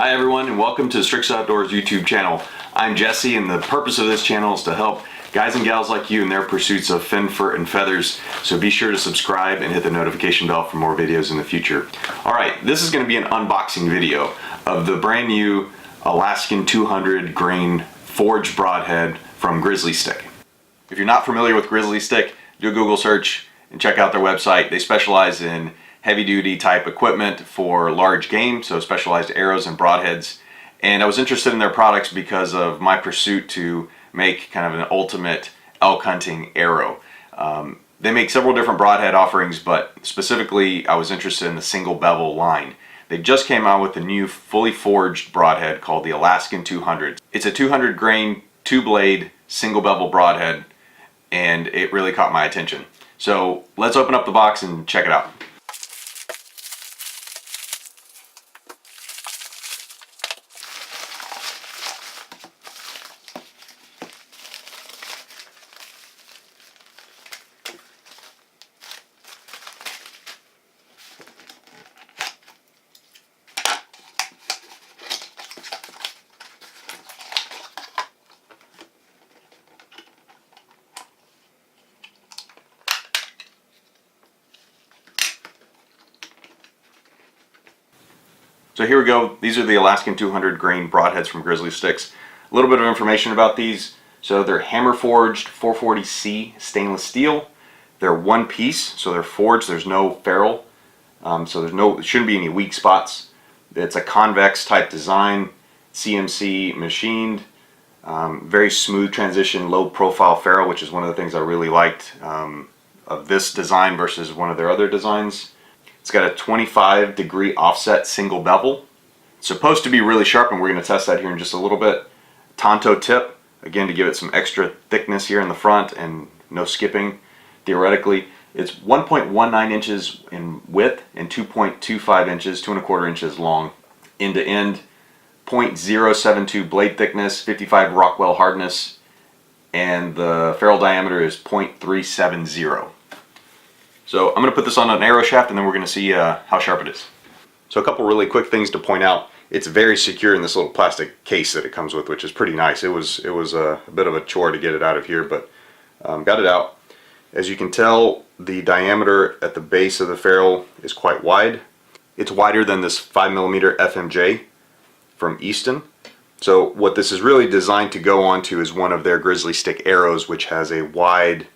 Hi everyone, and welcome to Strix Outdoors YouTube channel. I'm Jesse, and the purpose of this channel is to help guys and gals like you in their pursuits of fin, fur, and feathers. So be sure to subscribe and hit the notification bell for more videos in the future. Alright, this is going to be an unboxing video of the brand new Alaskan 200 grain forged broadhead from GrizzlyStik. If you're not familiar with GrizzlyStik, do a Google search and check out their website. They specialize in heavy-duty type equipment for large game, so specialized arrows and broadheads. And I was interested in their products because of my pursuit to make kind of an ultimate elk hunting arrow. They make several different broadhead offerings, but specifically I was interested in the single bevel line. They just came out with a new fully forged broadhead called the Alaskan 200. It's a 200 grain, 2-blade, single bevel broadhead, and it really caught my attention. So let's open up the box and check it out. So here we go. These are the Alaskan 200 grain broadheads from GrizzlyStik. A little bit of information about these. So they're hammer forged 440C stainless steel. They're one piece, so they're forged. There's no ferrule, so there shouldn't be any weak spots. It's a convex type design, CMC machined, very smooth transition, low profile ferrule, which is one of the things I really liked of this design versus one of their other designs. It's got a 25-degree offset single bevel. It's supposed to be really sharp, and we're going to test that here in just a little bit. Tonto tip, again to give it some extra thickness here in the front and no skipping. Theoretically, it's 1.19 inches in width and 2.25 inches, 2 1/4 inches long. End to end, 0.072 blade thickness, 55 Rockwell hardness, and the ferrule diameter is 0.370. So I'm going to put this on an arrow shaft, and then we're going to see how sharp it is. So a couple really quick things to point out. It's very secure in this little plastic case that it comes with, which is pretty nice. It was a bit of a chore to get it out of here, but got it out. As you can tell, the diameter at the base of the ferrule is quite wide. It's wider than this 5mm FMJ from Easton. So what this is really designed to go onto is one of their GrizzlyStik arrows, which has a wide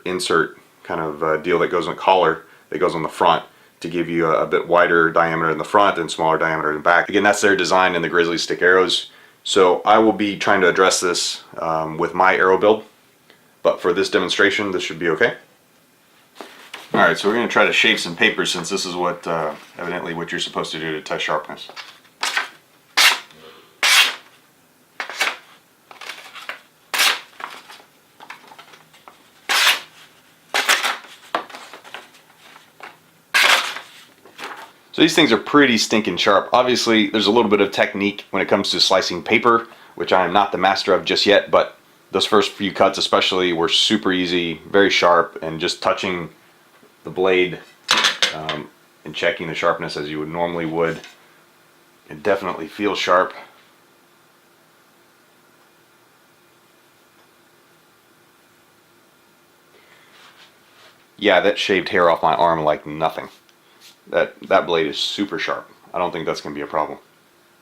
insert kind of deal that goes on a collar that goes on the front to give you a bit wider diameter in the front and smaller diameter in the back. Again, that's their design in the GrizzlyStik arrows. So I will be trying to address this with my arrow build, but for this demonstration this should be okay. Alright, so we're going to try to shave some paper, since this is what evidently what you're supposed to do to test sharpness. So these things are pretty stinking sharp. Obviously, there's a little bit of technique when it comes to slicing paper, which I am not the master of just yet, but those first few cuts especially were super easy, very sharp, and just touching the blade and checking the sharpness as you would normally would, it definitely feels sharp. Yeah, that shaved hair off my arm like nothing. That blade is super sharp. I don't think that's going to be a problem.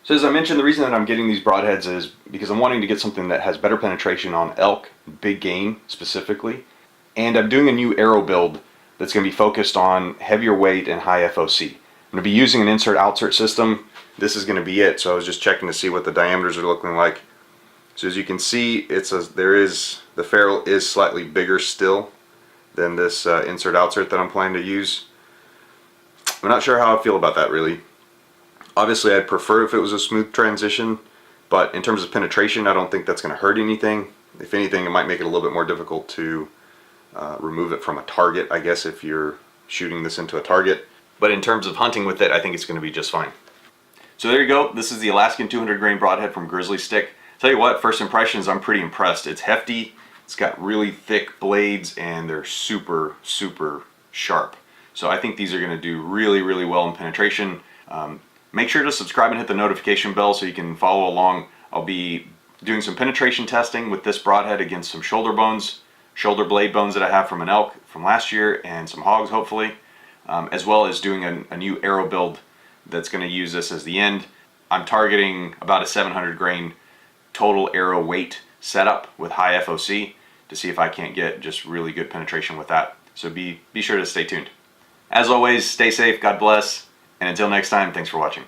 So as I mentioned, the reason that I'm getting these broadheads is because I'm wanting to get something that has better penetration on elk, big game specifically, and I'm doing a new arrow build that's going to be focused on heavier weight and high FOC. I'm going to be using an insert-outsert system. This is going to be it. So I was just checking to see what the diameters are looking like. So as you can see, the ferrule is slightly bigger still than this insert-outsert that I'm planning to use. I'm not sure how I feel about that, really. Obviously, I'd prefer if it was a smooth transition, but in terms of penetration, I don't think that's going to hurt anything. If anything, it might make it a little bit more difficult to remove it from a target, I guess, if you're shooting this into a target. But in terms of hunting with it, I think it's going to be just fine. So there you go. This is the Alaskan 200 grain broadhead from GrizzlyStik. Tell you what, first impressions, I'm pretty impressed. It's hefty, it's got really thick blades, and they're super, super sharp. So I think these are going to do really, really well in penetration. Make sure to subscribe and hit the notification bell so you can follow along. I'll be doing some penetration testing with this broadhead against some shoulder blade bones that I have from an elk from last year and some hogs hopefully, as well as doing a new arrow build that's going to use this as the end. I'm targeting about a 700 grain total arrow weight setup with high FOC to see if I can't get just really good penetration with that. So be sure to stay tuned. As always, stay safe, God bless, and until next time, thanks for watching.